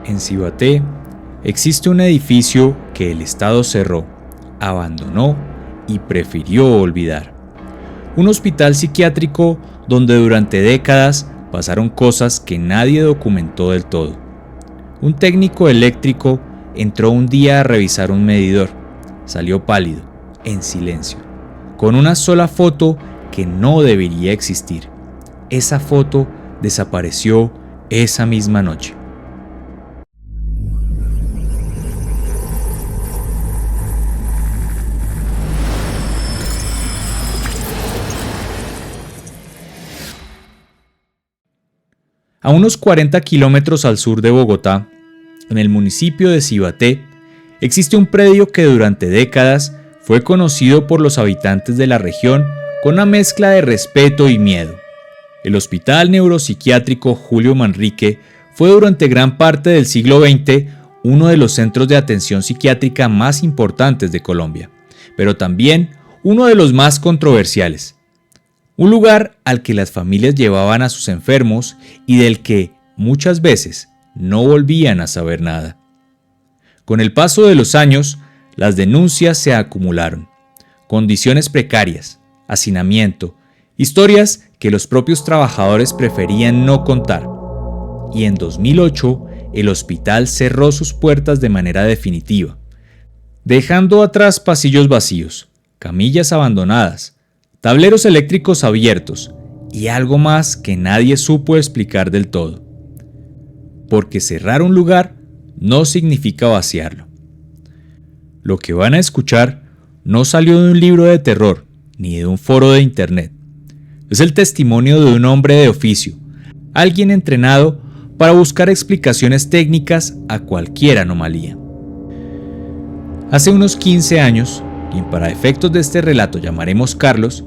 En Cibaté existe un edificio que el Estado cerró, abandonó y prefirió olvidar. Un hospital psiquiátrico donde durante décadas pasaron cosas que nadie documentó del todo. Un técnico eléctrico entró un día a revisar un medidor. Salió pálido, en silencio, con una sola foto que no debería existir. Esa foto desapareció esa misma noche. A unos 40 kilómetros al sur de Bogotá, en el municipio de Cibaté, existe un predio que durante décadas fue conocido por los habitantes de la región con una mezcla de respeto y miedo. El Hospital Neuropsiquiátrico Julio Manrique fue durante gran parte del siglo XX uno de los centros de atención psiquiátrica más importantes de Colombia, pero también uno de los más controversiales. Un lugar al que las familias llevaban a sus enfermos y del que, muchas veces, no volvían a saber nada. Con el paso de los años, las denuncias se acumularon. Condiciones precarias, hacinamiento, historias que los propios trabajadores preferían no contar. Y en 2008, el hospital cerró sus puertas de manera definitiva, dejando atrás pasillos vacíos, camillas abandonadas, tableros eléctricos abiertos y algo más que nadie supo explicar del todo. Porque cerrar un lugar no significa vaciarlo. Lo que van a escuchar no salió de un libro de terror ni de un foro de internet. Es el testimonio de un hombre de oficio, alguien entrenado para buscar explicaciones técnicas a cualquier anomalía. Hace unos 15 años, quien para efectos de este relato llamaremos Carlos,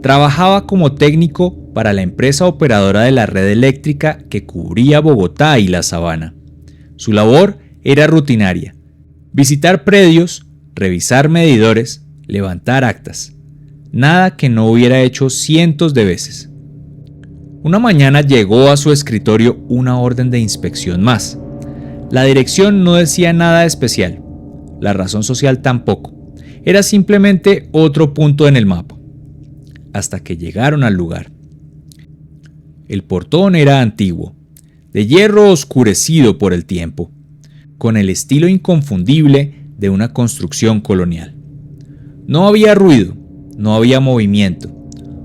trabajaba como técnico para la empresa operadora de la red eléctrica que cubría Bogotá y la Sabana. Su labor era rutinaria: visitar predios, revisar medidores, levantar actas. Nada que no hubiera hecho cientos de veces. Una mañana llegó a su escritorio una orden de inspección más. La dirección no decía nada especial, la razón social tampoco. Era simplemente otro punto en el mapa. Hasta que llegaron al lugar. El portón era antiguo, de hierro oscurecido por el tiempo, con el estilo inconfundible de una construcción colonial. No había ruido, no había movimiento,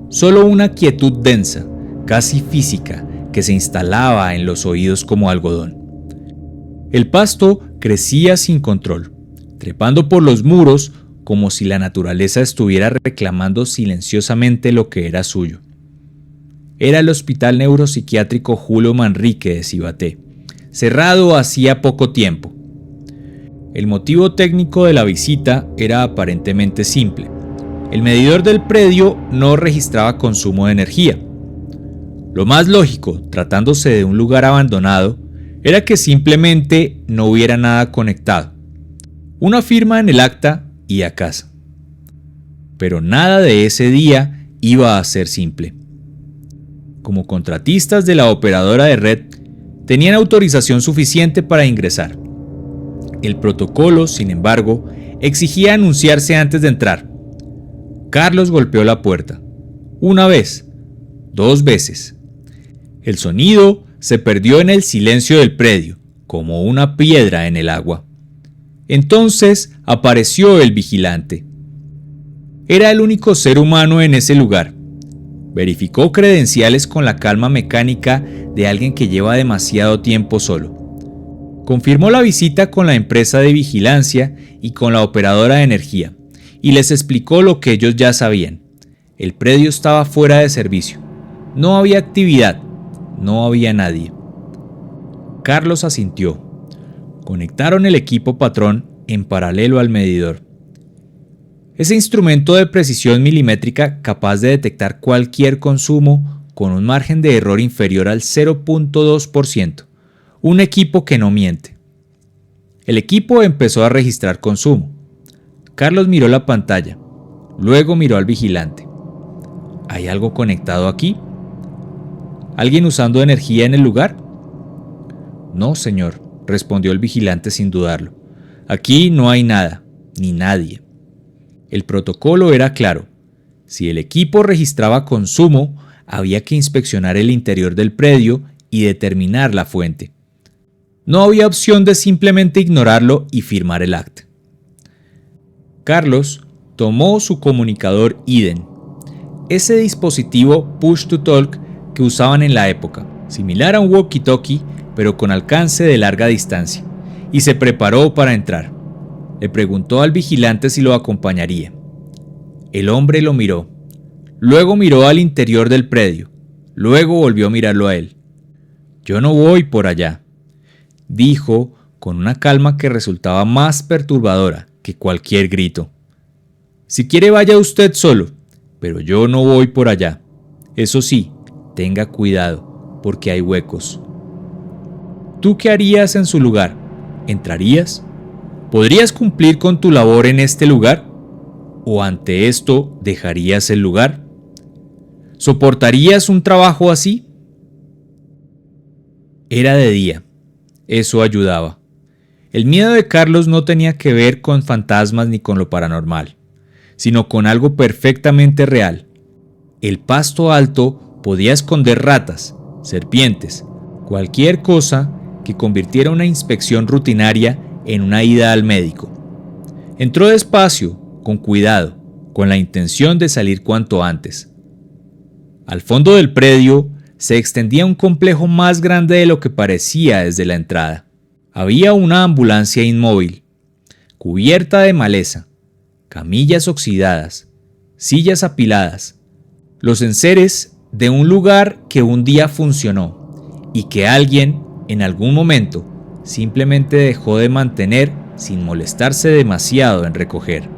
solo una quietud densa, casi física, que se instalaba en los oídos como algodón. El pasto crecía sin control, trepando por los muros como si la naturaleza estuviera reclamando silenciosamente lo que era suyo. Era el Hospital Neuropsiquiátrico Julio Manrique de Cibaté, cerrado hacía poco tiempo. El motivo técnico de la visita era aparentemente simple. El medidor del predio no registraba consumo de energía. Lo más lógico, tratándose de un lugar abandonado, era que simplemente no hubiera nada conectado. Una firma en el acta y a casa. Pero nada de ese día iba a ser simple. Como contratistas de la operadora de red, tenían autorización suficiente para ingresar. El protocolo, sin embargo, exigía anunciarse antes de entrar. Carlos golpeó la puerta. Una vez, 2 veces. El sonido se perdió en el silencio del predio, como una piedra en el agua. Entonces apareció el vigilante. Era el único ser humano en ese lugar. Verificó credenciales con la calma mecánica de alguien que lleva demasiado tiempo solo. Confirmó la visita con la empresa de vigilancia y con la operadora de energía, y les explicó lo que ellos ya sabían. El predio estaba fuera de servicio. No había actividad, no había nadie. Carlos asintió. Conectaron el equipo patrón en paralelo al medidor. Ese instrumento de precisión milimétrica capaz de detectar cualquier consumo con un margen de error inferior al 0.2%. Un equipo que no miente. El equipo empezó a registrar consumo. Carlos miró la pantalla, luego miró al vigilante. ¿Hay algo conectado aquí? ¿Alguien usando energía en el lugar? No, señor, respondió el vigilante sin dudarlo. Aquí no hay nada, ni nadie. El protocolo era claro. Si el equipo registraba consumo, había que inspeccionar el interior del predio y determinar la fuente. No había opción de simplemente ignorarlo y firmar el acta. Carlos tomó su comunicador IDEN, ese dispositivo push-to-talk que usaban en la época, similar a un walkie-talkie, pero con alcance de larga distancia, y se preparó para entrar. Le preguntó al vigilante si lo acompañaría. El hombre lo miró, luego miró al interior del predio, luego volvió a mirarlo a él. «Yo no voy por allá», dijo con una calma que resultaba más perturbadora que cualquier grito. «Si quiere vaya usted solo, pero yo no voy por allá. Eso sí, tenga cuidado, porque hay huecos». ¿Tú qué harías en su lugar? ¿Entrarías? ¿Podrías cumplir con tu labor en este lugar? ¿O ante esto dejarías el lugar? ¿Soportarías un trabajo así? Era de día. Eso ayudaba. El miedo de Carlos no tenía que ver con fantasmas ni con lo paranormal, sino con algo perfectamente real. El pasto alto podía esconder ratas, serpientes, cualquier cosa que convirtiera una inspección rutinaria en una ida al médico. Entró despacio, con cuidado, con la intención de salir cuanto antes. Al fondo del predio se extendía un complejo más grande de lo que parecía desde la entrada. Había una ambulancia inmóvil, cubierta de maleza, camillas oxidadas, sillas apiladas, los enseres de un lugar que un día funcionó y que alguien, en algún momento, simplemente dejó de mantener sin molestarse demasiado en recoger.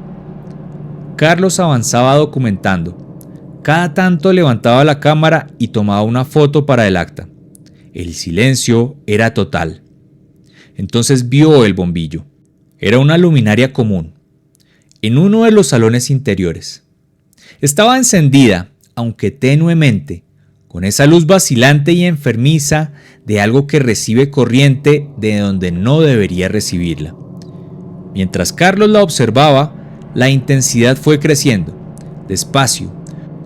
Carlos avanzaba documentando. Cada tanto levantaba la cámara y tomaba una foto para el acta. El silencio era total. Entonces vio el bombillo. Era una luminaria común, en uno de los salones interiores. Estaba encendida, aunque tenuemente, con esa luz vacilante y enfermiza de algo que recibe corriente de donde no debería recibirla. Mientras Carlos la observaba, la intensidad fue creciendo, despacio,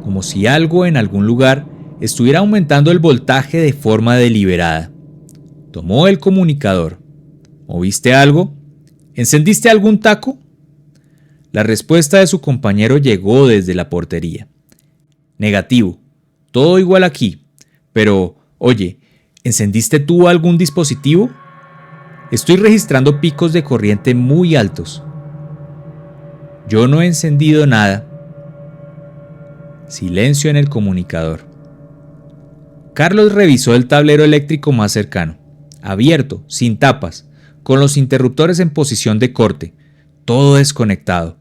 como si algo en algún lugar estuviera aumentando el voltaje de forma deliberada. Tomó el comunicador. ¿Moviste algo? ¿Encendiste algún taco? La respuesta de su compañero llegó desde la portería. Negativo. Todo igual aquí. Pero, oye, ¿encendiste tú algún dispositivo? Estoy registrando picos de corriente muy altos. Yo no he encendido nada. Silencio en el comunicador. Carlos revisó el tablero eléctrico más cercano, abierto, sin tapas, con los interruptores en posición de corte, todo desconectado.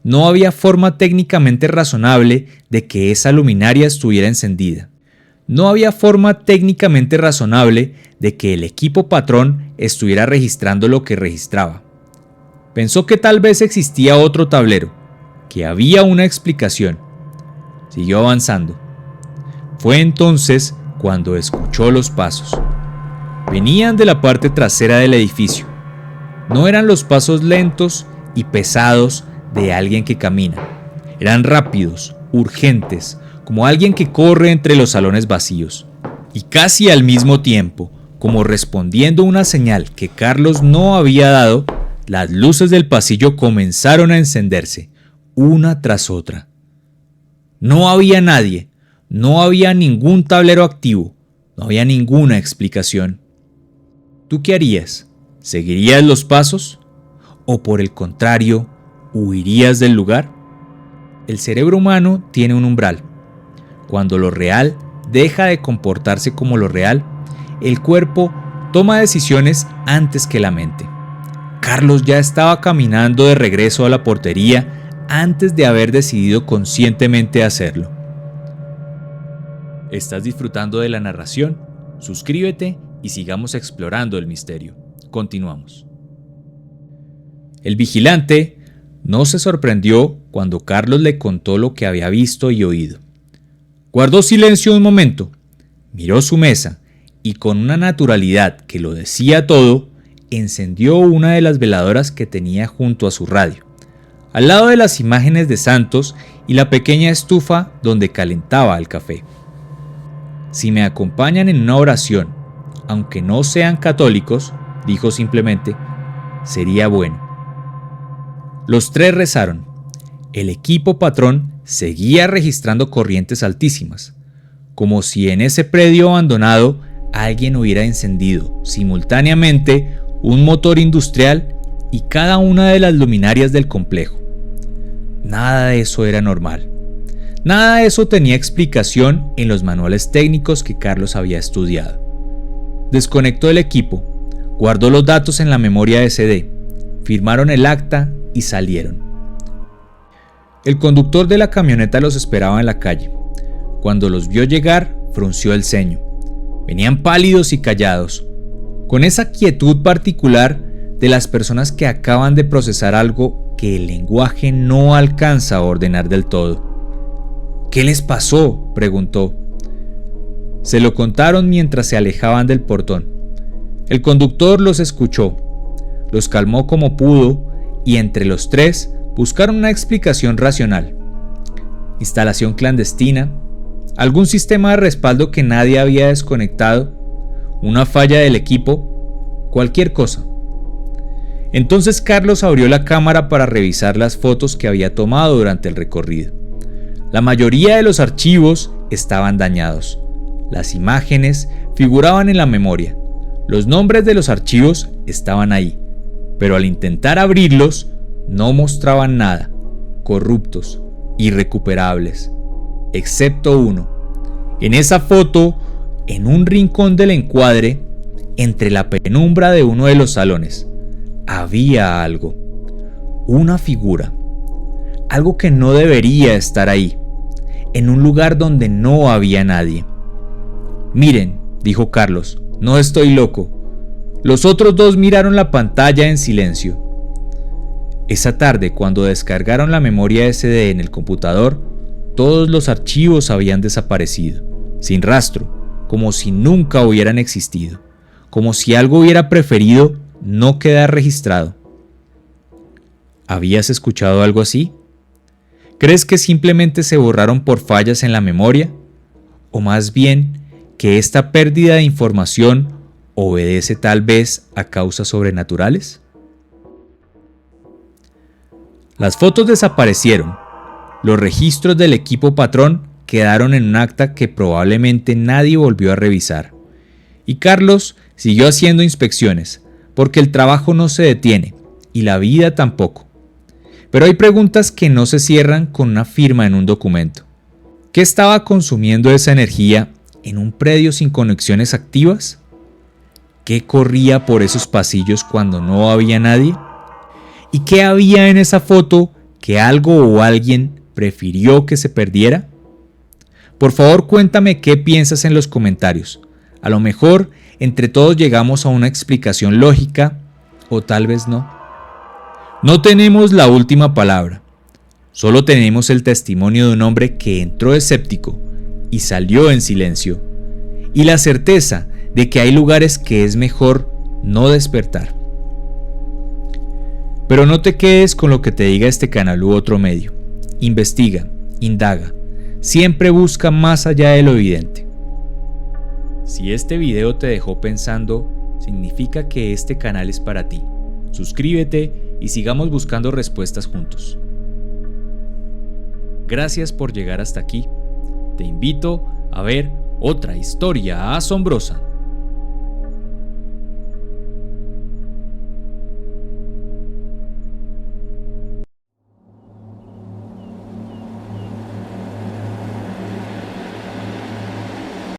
No había forma técnicamente razonable de que esa luminaria estuviera encendida. No había forma técnicamente razonable de que el equipo patrón estuviera registrando lo que registraba. Pensó que tal vez existía otro tablero, que había una explicación. Siguió avanzando. Fue entonces cuando escuchó los pasos. Venían de la parte trasera del edificio. No eran los pasos lentos y pesados de alguien que camina. Eran rápidos, urgentes, como alguien que corre entre los salones vacíos. Y casi al mismo tiempo, como respondiendo a una señal que Carlos no había dado, las luces del pasillo comenzaron a encenderse, una tras otra. No había nadie, no había ningún tablero activo, no había ninguna explicación. ¿Tú qué harías? ¿Seguirías los pasos? ¿O por el contrario, huirías del lugar? El cerebro humano tiene un umbral. Cuando lo real deja de comportarse como lo real, el cuerpo toma decisiones antes que la mente. Carlos ya estaba caminando de regreso a la portería antes de haber decidido conscientemente hacerlo. ¿Estás disfrutando de la narración? Suscríbete y sigamos explorando el misterio. Continuamos. El vigilante no se sorprendió cuando Carlos le contó lo que había visto y oído. Guardó silencio un momento, miró su mesa y con una naturalidad que lo decía todo, encendió una de las veladoras que tenía junto a su radio, al lado de las imágenes de santos y la pequeña estufa donde calentaba el café. Si me acompañan en una oración, aunque no sean católicos, dijo simplemente, sería bueno. Los tres rezaron. El equipo patrón seguía registrando corrientes altísimas, como si en ese predio abandonado alguien hubiera encendido simultáneamente un motor industrial y cada una de las luminarias del complejo. Nada de eso era normal. Nada de eso tenía explicación en los manuales técnicos que Carlos había estudiado. Desconectó el equipo, guardó los datos en la memoria SD, firmaron el acta y salieron. El conductor de la camioneta los esperaba en la calle. Cuando los vio llegar, frunció el ceño. Venían pálidos y callados, con esa quietud particular de las personas que acaban de procesar algo que el lenguaje no alcanza a ordenar del todo. ¿Qué les pasó?, preguntó. Se lo contaron mientras se alejaban del portón. El conductor los escuchó, los calmó como pudo y entre los tres buscaron una explicación racional. Instalación clandestina, algún sistema de respaldo que nadie había desconectado, una falla del equipo, cualquier cosa. Entonces Carlos abrió la cámara para revisar las fotos que había tomado durante el recorrido. La mayoría de los archivos estaban dañados. Las imágenes figuraban en la memoria. Los nombres de los archivos estaban ahí, pero al intentar abrirlos no mostraban nada, corruptos, irrecuperables, excepto uno. En esa foto, en un rincón del encuadre, entre la penumbra de uno de los salones, había algo, una figura, algo que no debería estar ahí, en un lugar donde no había nadie. Miren, dijo Carlos, no estoy loco. Los otros dos miraron la pantalla en silencio. Esa tarde, cuando descargaron la memoria SD en el computador, todos los archivos habían desaparecido, sin rastro, como si nunca hubieran existido, como si algo hubiera preferido no quedar registrado. ¿Habías escuchado algo así? ¿Crees que simplemente se borraron por fallas en la memoria? ¿O más bien que esta pérdida de información obedece tal vez a causas sobrenaturales? Las fotos desaparecieron. Los registros del equipo patrón quedaron en un acta que probablemente nadie volvió a revisar. Y Carlos siguió haciendo inspecciones, porque el trabajo no se detiene, y la vida tampoco. Pero hay preguntas que no se cierran con una firma en un documento. ¿Qué estaba consumiendo esa energía en un predio sin conexiones activas? ¿Qué corría por esos pasillos cuando no había nadie? ¿Y qué había en esa foto que algo o alguien prefirió que se perdiera? Por favor, cuéntame qué piensas en los comentarios. A lo mejor entre todos llegamos a una explicación lógica, o tal vez no. No tenemos la última palabra. Solo tenemos el testimonio de un hombre que entró escéptico y salió en silencio, y la certeza de que hay lugares que es mejor no despertar. Pero no te quedes con lo que te diga este canal u otro medio. Investiga, indaga, siempre busca más allá de lo evidente. Si este video te dejó pensando, significa que este canal es para ti. Suscríbete y sigamos buscando respuestas juntos. Gracias por llegar hasta aquí. Te invito a ver otra historia asombrosa.